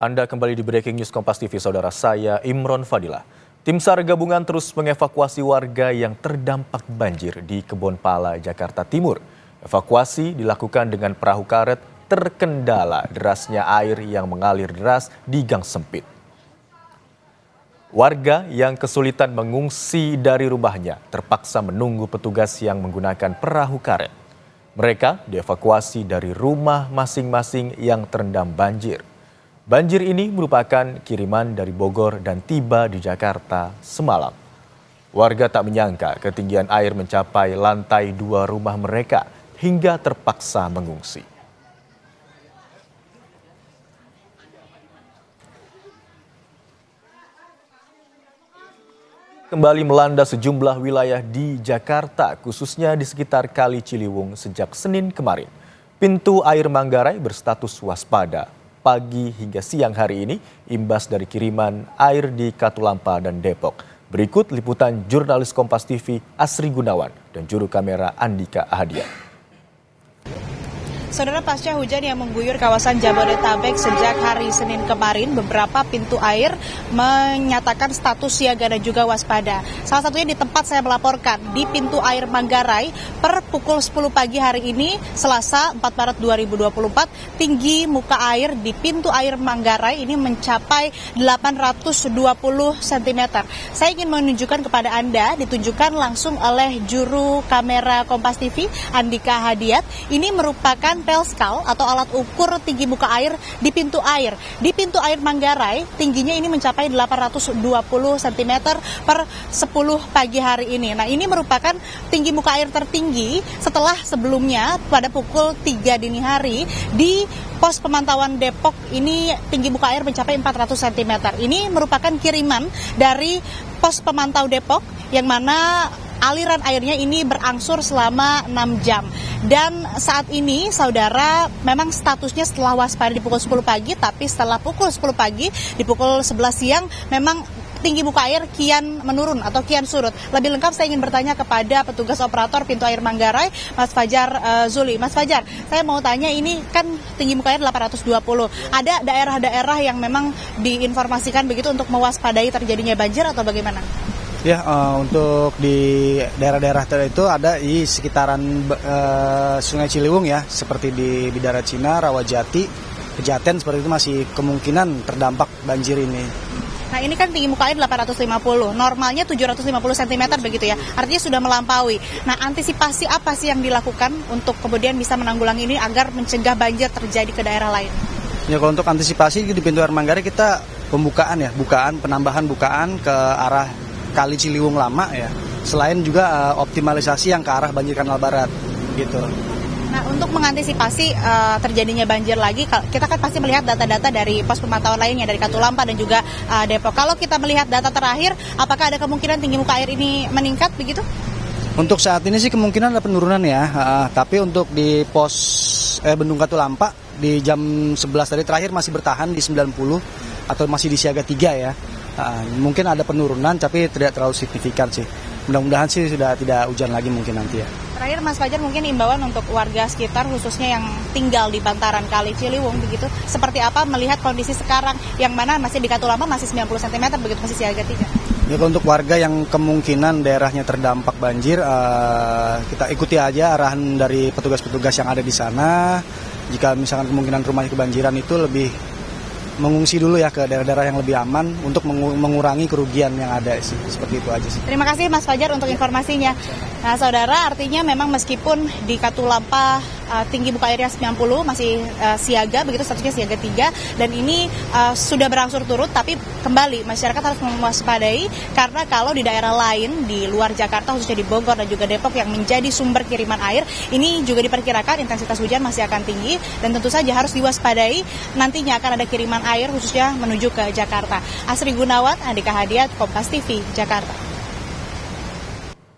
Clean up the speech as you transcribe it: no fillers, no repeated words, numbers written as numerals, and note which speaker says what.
Speaker 1: Anda kembali di Breaking News Kompas TV, saudara saya Imron Fadilah. Tim SAR gabungan terus mengevakuasi warga yang terdampak banjir di Kebonpala, Jakarta Timur. Evakuasi dilakukan dengan perahu karet terkendala derasnya air yang mengalir deras di gang sempit. Warga yang kesulitan mengungsi dari rumahnya terpaksa menunggu petugas yang menggunakan perahu karet. Mereka dievakuasi dari rumah masing-masing yang terendam banjir. Banjir ini merupakan kiriman dari Bogor dan tiba di Jakarta semalam. Warga tak menyangka ketinggian air mencapai lantai 2 rumah mereka hingga terpaksa mengungsi. Kembali melanda sejumlah wilayah di Jakarta, khususnya di sekitar Kali Ciliwung sejak Senin kemarin. Pintu air Manggarai berstatus waspada. Pagi hingga siang hari ini, imbas dari kiriman air di Katulampa dan Depok. Berikut liputan jurnalis Kompas TV Asri Gunawan dan juru kamera Andika Ahadian.
Speaker 2: Saudara, pasca hujan yang mengguyur kawasan Jabodetabek sejak hari Senin kemarin, beberapa pintu air menyatakan status siaga dan juga waspada. Salah satunya di tempat saya melaporkan, di pintu air Manggarai, per pukul 10 pagi hari ini, Selasa 4 Maret 2024, tinggi muka air di pintu air Manggarai ini mencapai 820 cm. Saya ingin menunjukkan kepada Anda, ditunjukkan langsung oleh juru kamera Kompas TV, Andika Ahadian. Ini merupakan pelskal atau alat ukur tinggi muka air di pintu air. Di pintu air Manggarai, tingginya ini mencapai 820 cm per 10 pagi hari ini. Nah, ini merupakan tinggi muka air tertinggi setelah sebelumnya pada pukul 3 dini hari di pos pemantauan Depok ini tinggi muka air mencapai 400 cm. Ini merupakan kiriman dari pos pemantau Depok yang mana aliran airnya ini berangsur selama 6 jam. Dan saat ini, saudara, memang statusnya setelah waspada di pukul 10 pagi, tapi setelah pukul 10 pagi, di pukul 11 siang, memang tinggi muka air kian menurun atau kian surut. Lebih lengkap saya ingin bertanya kepada petugas operator pintu air Manggarai, Mas Fajar Zuli. Mas Fajar, saya mau tanya, ini kan tinggi muka air 820. Ada daerah-daerah yang memang diinformasikan begitu untuk mewaspadai terjadinya banjir atau bagaimana?
Speaker 3: Ya, untuk di daerah-daerah itu ada di sekitaran Sungai Ciliwung ya, seperti di Bidara Cina, Rawajati, Pejaten, seperti itu masih kemungkinan terdampak banjir ini.
Speaker 2: Nah, ini kan tinggi muka air 850, normalnya 750 cm begitu ya, artinya sudah melampaui. Nah, antisipasi apa sih yang dilakukan untuk kemudian bisa menanggulangi ini agar mencegah banjir terjadi ke daerah lain?
Speaker 3: Ya, kalau untuk antisipasi di pintu air Manggarai kita penambahan bukaan ke arah Kali Ciliwung lama ya. Selain juga optimalisasi yang ke arah banjir Kanal Barat gitu.
Speaker 2: Nah, untuk mengantisipasi terjadinya banjir lagi, kita kan pasti melihat data-data dari pos pemantauan lainnya dari Katulampa dan juga Depok. Kalau kita melihat data terakhir, apakah ada kemungkinan tinggi muka air ini meningkat begitu?
Speaker 3: Untuk saat ini sih kemungkinan ada penurunan ya. Tapi untuk di pos Bendung Katulampa di jam 11 tadi terakhir masih bertahan di 90 atau masih di siaga 3 ya. Mungkin ada penurunan tapi tidak terlalu signifikan sih. Mudah-mudahan sih sudah tidak hujan lagi mungkin nanti ya.
Speaker 2: Terakhir Mas Fajar, mungkin imbauan untuk warga sekitar khususnya yang tinggal di bantaran Kali Ciliwung begitu, seperti apa melihat kondisi sekarang yang mana masih di Katulampa masih 90 cm begitu, masih siaga 3.
Speaker 3: Ya, untuk warga yang kemungkinan daerahnya terdampak banjir, kita ikuti aja arahan dari petugas-petugas yang ada di sana. Jika misalkan kemungkinan rumahnya kebanjiran itu lebih mengungsi dulu ya ke daerah-daerah yang lebih aman untuk mengurangi kerugian yang ada sih. Seperti itu aja sih. Terima
Speaker 2: kasih Mas Fajar untuk informasinya. Nah, saudara, artinya memang meskipun di Katulampa tinggi muka airnya 90 masih siaga begitu, statusnya siaga 3 dan ini sudah berangsur turun, tapi kembali masyarakat harus mewaspadai karena kalau di daerah lain di luar Jakarta khususnya di Bogor dan juga Depok yang menjadi sumber kiriman air ini juga diperkirakan intensitas hujan masih akan tinggi dan tentu saja harus diwaspadai, nantinya akan ada kiriman air khususnya menuju ke Jakarta. Asri Gunawan, Andika Ahadian, Kompas TV, Jakarta.